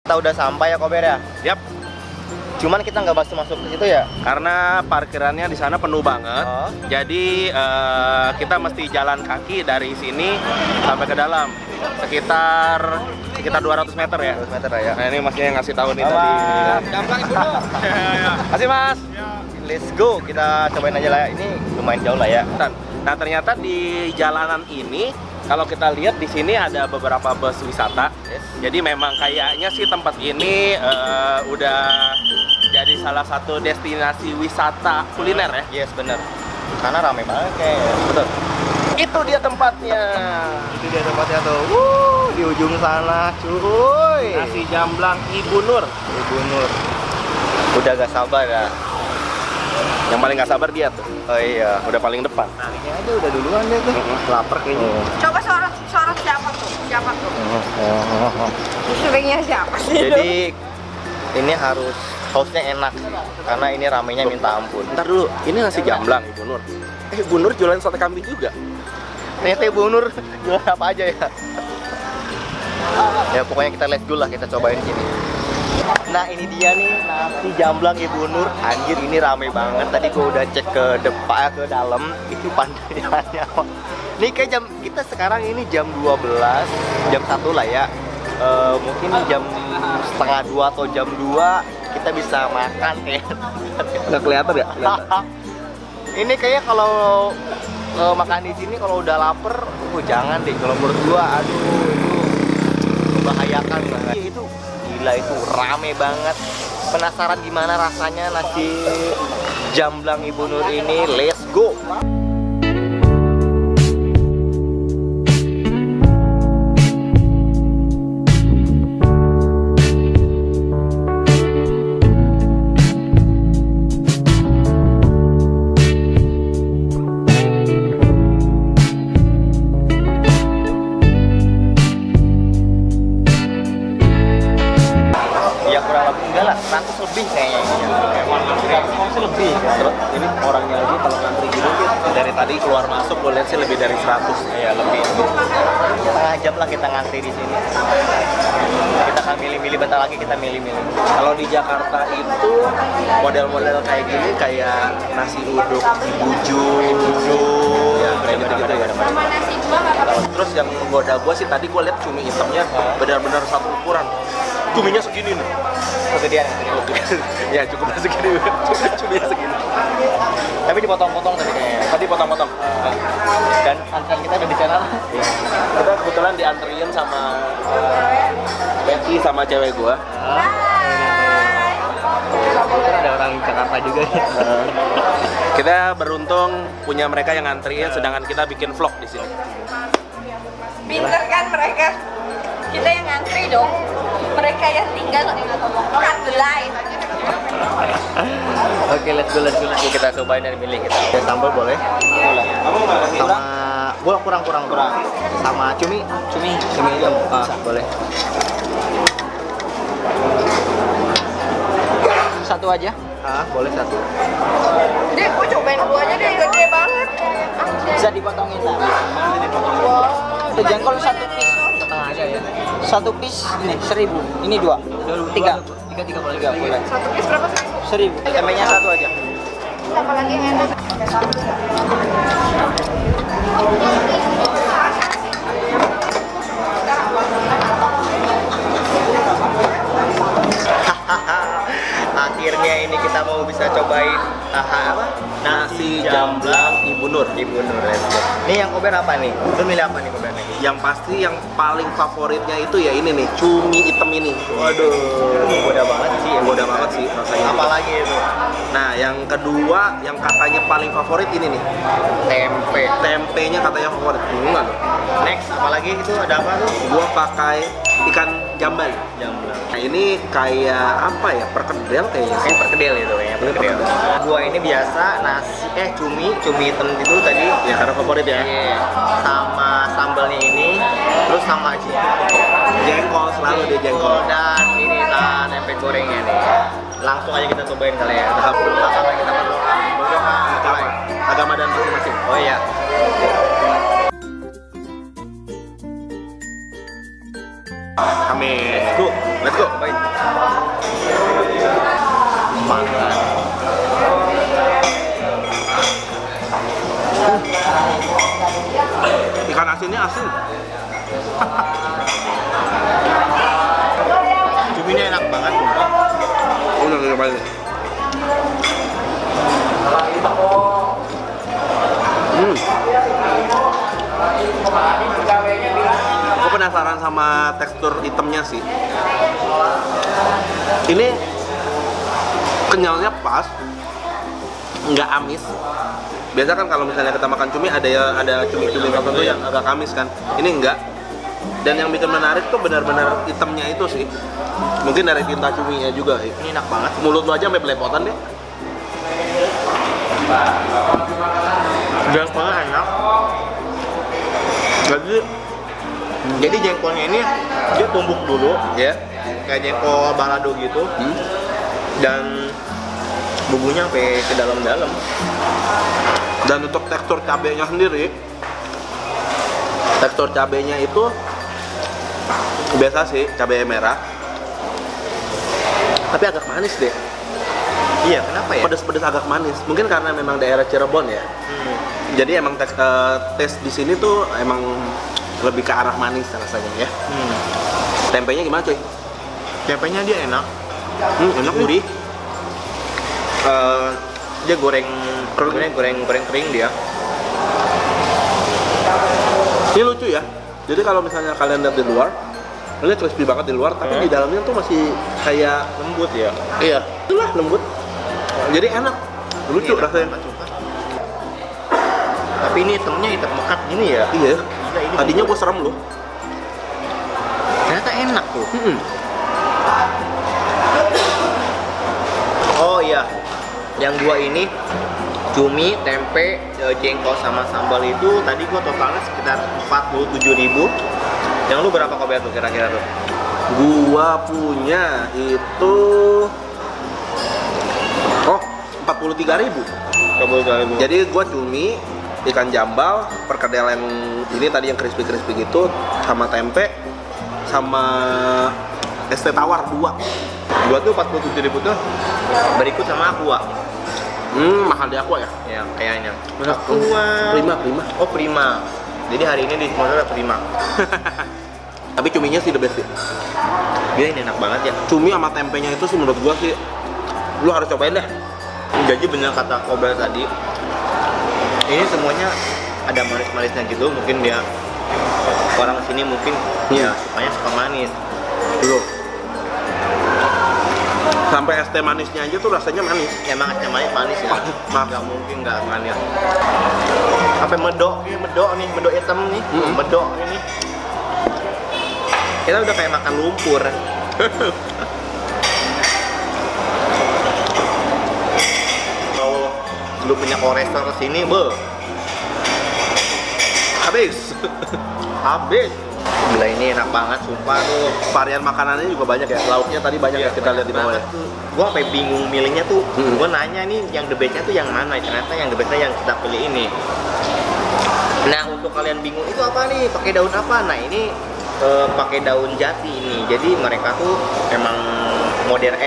Kita udah sampai ya Kober ya? Yap. Cuman kita nggak masuk ke situ ya? Karena parkirannya di sana penuh banget. Oh. Jadi kita mesti jalan kaki dari sini sampai ke dalam. Sekitar 200 meter ya. 200 meter ya. Nah ini masnya yang ngasih tahu nih Halo, tadi. Mas. Gampang ibu. Kasih mas. Let's go, kita cobain aja lah ya. Ini lumayan jauh lah ya. Nah ternyata di jalanan ini kalau kita lihat di sini ada beberapa bus wisata. Yes. Jadi memang kayaknya sih tempat ini udah jadi salah satu destinasi wisata kuliner ya. Yes, bener. Karena rame banget kayaknya. Betul. Itu dia tempatnya. Itu dia tempatnya tuh. Di ujung sana, cuy. Nasi jamblang Ibu Nur. Ibu Nur. Udah gak sabar ya. Yang paling nggak sabar dia tuh. Oh iya. Udah paling depan. Ini aja udah duluan deh tuh. Lapar kayaknya. Coba sorot siapa tuh? Siapa tuh? Seringnya siapa sih? Jadi ini harus sausnya enak karena ini ramenya minta ampun. Ntar dulu, ini nasi jamblang Ibu Nur. Ibu Nur jualan sate kambing juga. Ternyata Ibu Nur jualan apa aja ya? Ya pokoknya kita let's go lah, kita cobain sini. Nah ini dia nih nasi jamblang Ibu Nur. Anjir ini rame banget. Tadi gua udah cek ke depan, ke dalam. Itu pandainya. Nih kayak jam kita sekarang ini jam 12, jam 1 lah ya. Mungkin jam setengah 2 atau jam 2 kita bisa makan kayak. Nggak kelihatan ya? Ini kayaknya kalau makan di sini kalau udah lapar, jangan deh. Kalau menurut gua, aduh itu membahayakan banget. Itu gila, itu rame banget. Penasaran gimana rasanya nasi jamblang Ibu Nur ini? Let's go. Ya kurang lebih enggak lah, 100 lebih kayaknya. Masih lebih. Terus ini orangnya aja kalau ngantri gitu dari tadi keluar masuk gue lihat sih lebih dari 100. Ya lebih. Setengah jam lah kita ngantri di sini. Kita akan milih-milih, bentar lagi kita milih-milih. Kalau di Jakarta itu model-model kayak gini kayak nasi uduk, ibuju, ya kayak gitu ya. Sama nasi dua nggak apa-apa. Terus yang goda gue sih tadi gue lihat cumi hitamnya benar-benar satu ukuran. Cuminya segini nih. Kegedean. Ya cukup segini. Cuminya segini. Tapi dipotong-potong tadi kayaknya. Tadi potong-potong. Dan antrian kita udah di sana. Kita kebetulan dianterin sama Betty sama cewek gue. Kan ada orang Jakarta juga. Kita beruntung punya mereka yang ngantriin, sedangkan kita bikin vlog di sini. Pinter kan mereka? Kita yang ngantri dong. Mereka yang tinggal cut the line. Oke, let's go. Kita cobain dan milih kita. Ya, sambal boleh. Sama gua kurang. Sama cumi hitam. Boleh. Satu aja. Boleh satu. Deh, gua cobain duanya deh, gede banget. Bisa dipotongin lah. Wow. Jengkol satu piece. Setengah aja ya. Satu piece ini 1.000. Ini 2. 3. 3 boleh. Satu piece berapa sih? 1.000. Tempenya satu aja. Apa lagi yang enak? Akhirnya ini kita mau bisa cobain Nasi jamblang Ibu Nur. Ibu Nur. Ini yang Kober apa nih? Lu milih apa nih Kober nih? Yang pasti yang paling favoritnya itu ya ini nih, cumi hitam ini. Waduh, goda banget sih. Goda banget sih rasanya. Apalagi itu? Nah, yang kedua yang katanya paling favorit ini nih. Tempe. Tempenya katanya favorit. Enggak loh. Next, apalagi itu ada apa tuh? Gua pakai ikan jambal. Jamblang. Nah, ini kayak apa ya? Perkedel kayaknya sih. Kayak perkedel itu kayaknya, perkedel. Gua ini biasa nasi cumi hitam itu tadi. Ya karena favorit ya. Iya. Sama sambalnya ini, terus sama Jengkol selalu dia jengkol. dan ini tempe gorengnya nih. Langsung aja kita cobain kali ya. Apa kita berdoa? Agama dan masing-masing. Oh iya. Amin. Let's go. Cobain. Makan. Ikan asinnya asin. Cuminya enak banget, sumpah. Udah cobain. Gue penasaran sama tekstur itemnya sih. Ini kenyalnya pas, nggak amis. Biasa kan kalau misalnya kita makan cumi ada cumi-cumi tertentu yang agak amis kan. Ini enggak. Dan yang bikin menarik tuh benar-benar itemnya itu sih. Mungkin dari tinta cuminya juga sih. Ini enak banget. Mulut lu aja sampai belepotan deh. Jelas banget enak. Jadi jengkolnya ini dia tumbuk dulu, Ya. kayak jengkol balado gitu, dan bumbunya sampai ke dalam-dalam. Dan untuk tekstur cabenya sendiri, tekstur cabenya itu biasa sih, cabai merah. Tapi agak manis deh. Iya, kenapa ya? Pedes-pedes agak manis. Mungkin karena memang daerah Cirebon ya. Jadi emang taste di sini tuh emang lebih ke arah manis rasanya ya. Tempenya gimana cuy? Tempenya dia enak, Enak gurih. Dia goreng kering dia. Ini lucu ya. Jadi kalau misalnya kalian lihat di luar, ini crispy banget di luar, tapi di dalamnya tuh masih kayak Lembut ya. iya, itulah lembut. Jadi enak, lucu Ini enak rasanya. banget, sumpah. Tapi ini hitamnya hitam mekat gini ya. Iya. Gila, ini Tadinya gue serem loh. ternyata enak tuh. Oh iya, yang gua ini cumi, tempe, jengkol sama sambal itu tadi gua totalnya sekitar 47.000. Yang lu berapa kober tuh kira-kira tuh? Gua punya itu 43.000. 43.000. Jadi gua cumi, ikan jambal, perkedel yang ini tadi yang crispy-crispy gitu, sama tempe, sama es teh tawar 2. Gua tuh 47.000 tuh berikut sama aqua. Mahal di Aqua ya? Ya, kayaknya. Aqua. Prima. Oh, Prima. Jadi hari ini di sponsor ada Prima. Tapi cuminya sih the best ya. Dia ini enak banget ya. Cumi sama tempenya itu sih menurut gua sih lu harus cobain deh. Jadi bener kata Kobra tadi, ini semuanya ada manis-manisnya gitu. Mungkin dia orang sini mungkin ya sukanya suka manis. Dulu. Sampai es teh manisnya aja tuh rasanya manis. Emang es teh manis ya. Maaf. Gak mungkin nggak manis. Sampai medok nih, medok hitam nih, medok ini. Kita udah kayak makan lumpur. Kalau lu punya kolesterol sini, Habis. habis. Gila, ini enak banget, sumpah tuh. Varian makanannya juga banyak ya. Lauknya tadi banyak ya kita lihat di bawah ya. Gua sampai bingung milihnya tuh. Gua nanya nih yang the bestnya tuh yang mana? Ternyata yang the bestnya yang kita pilih ini. Nah, untuk kalian bingung itu apa nih? Pakai daun apa? Nah, ini pakai daun jati ini. Jadi mereka tuh emang modern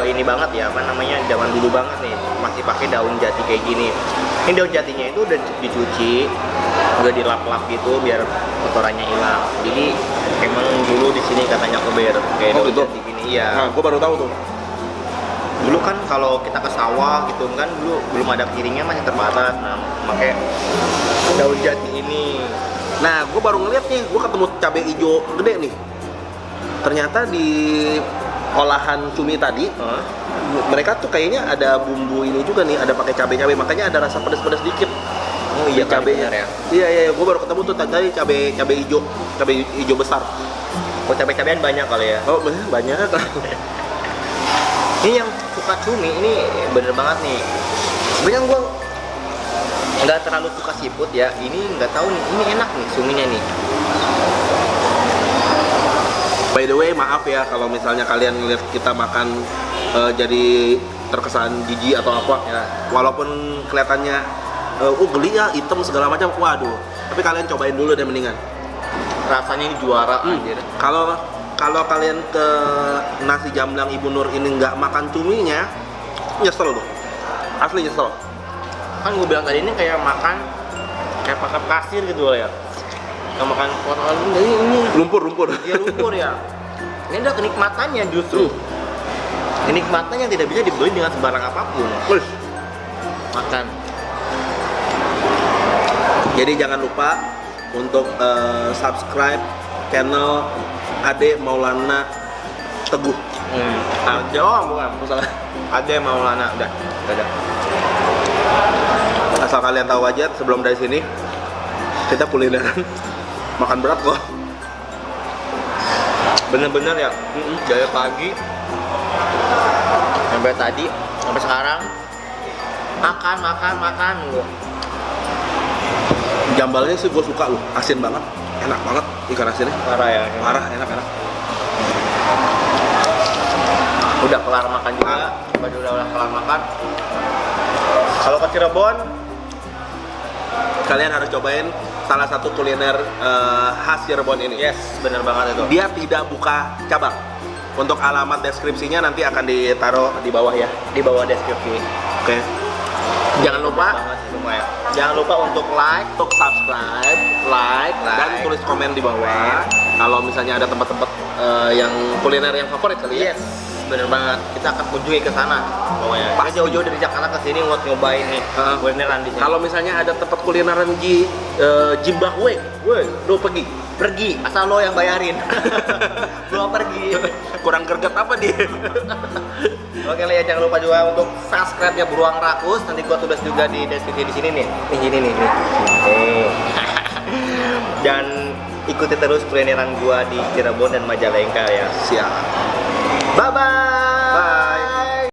ini banget ya, apa namanya, zaman dulu banget nih, masih pakai daun jati kayak gini. Ini daun jatinya itu udah dicuci, udah dilap-lap gitu biar kotorannya hilang. Jadi emang dulu di sini katanya keber kayak daun gitu? jati gini. Iya. Nah, gua baru tahu tuh. Dulu kan kalau kita ke sawah gitu kan, dulu belum ada piringnya, masih terbatas. Nah, pakai daun jati ini. Nah, gue baru ngeliat nih, gue ketemu cabai hijau gede nih. Ternyata di olahan cumi tadi, mereka tuh kayaknya ada bumbu ini juga nih, ada pakai cabai-cabai, makanya ada rasa pedas-pedas dikit. Oh iya, cabainya ya. Iya, gue baru ketemu tuh tadi cabai hijau besar. Oh, cabai-cabean banyak kali ya. Oh, banyak. Ini yang suka cumi ini bener banget nih. Sebenarnya gua nggak terlalu suka seafood ya. Ini nggak tahu nih, ini enak nih cuminya nih. By the way, maaf ya kalau misalnya kalian ngeliat kita makan jadi terkesan jijik atau apa. Ya. Walaupun kelihatannya geli ya, hitam segala macam. Waduh. Tapi kalian cobain dulu deh mendingan. Rasanya ini juara anjir. Kalau kalau kalian ke nasi jamblang Ibu Nur ini nggak makan cuminya, nyesel tuh. Asli nyesel. Kan gue bilang tadi ini kayak makan pasir gitu loh ya. Kayak makan potongan ini Lumpur. dia lumpur ya. Ini ada kenikmatannya justru. Kenikmatan yang tidak bisa dibeli dengan sembarang apapun. Wih. Makan. Jadi jangan lupa untuk subscribe channel Ade Maulana Teguh. Bukan. Ada yang mau lana, udah. Asal kalian tahu aja, sebelum dari sini kita kulineran makan berat kok. Bener-bener ya. Dari pagi sampai tadi sampai sekarang makan. Jambalnya sih gue suka loh, asin banget, enak banget ikan asinnya. Parah ya. Parah, enak. Udah kelar makan juga. Udah kelar makan. Kalau ke Cirebon, Kalian harus cobain salah satu kuliner khas Cirebon ini. yes, bener banget itu. Dia tidak buka cabang. Untuk alamat deskripsinya nanti akan ditaruh di bawah ya. Di bawah deskripsi. Oke. Jangan lupa Banget sih semua ya. Jangan lupa untuk like, untuk subscribe, like, dan tulis komen di bawah. Kalau misalnya ada tempat-tempat yang kuliner yang favorit kali ya. yes, bener banget. Kita akan kunjungi ke sana. Pokoknya. Kita Pasti. jauh-jauh dari Jakarta ke sini buat nyobain nih kulineran di sini. Kalau misalnya ada tempat kulineran di Zimbabwe, lo pergi. Asal lo yang bayarin. Gua pergi. Kurang greget apa dia? Oke lah ya, jangan lupa juga untuk subscribe ya Beruang Rakus. Nanti gua tulis juga di deskripsi di sini nih. Nih. Dan ikuti terus kulineran gua di Cirebon dan Majalengka ya. Siap. Bye bye.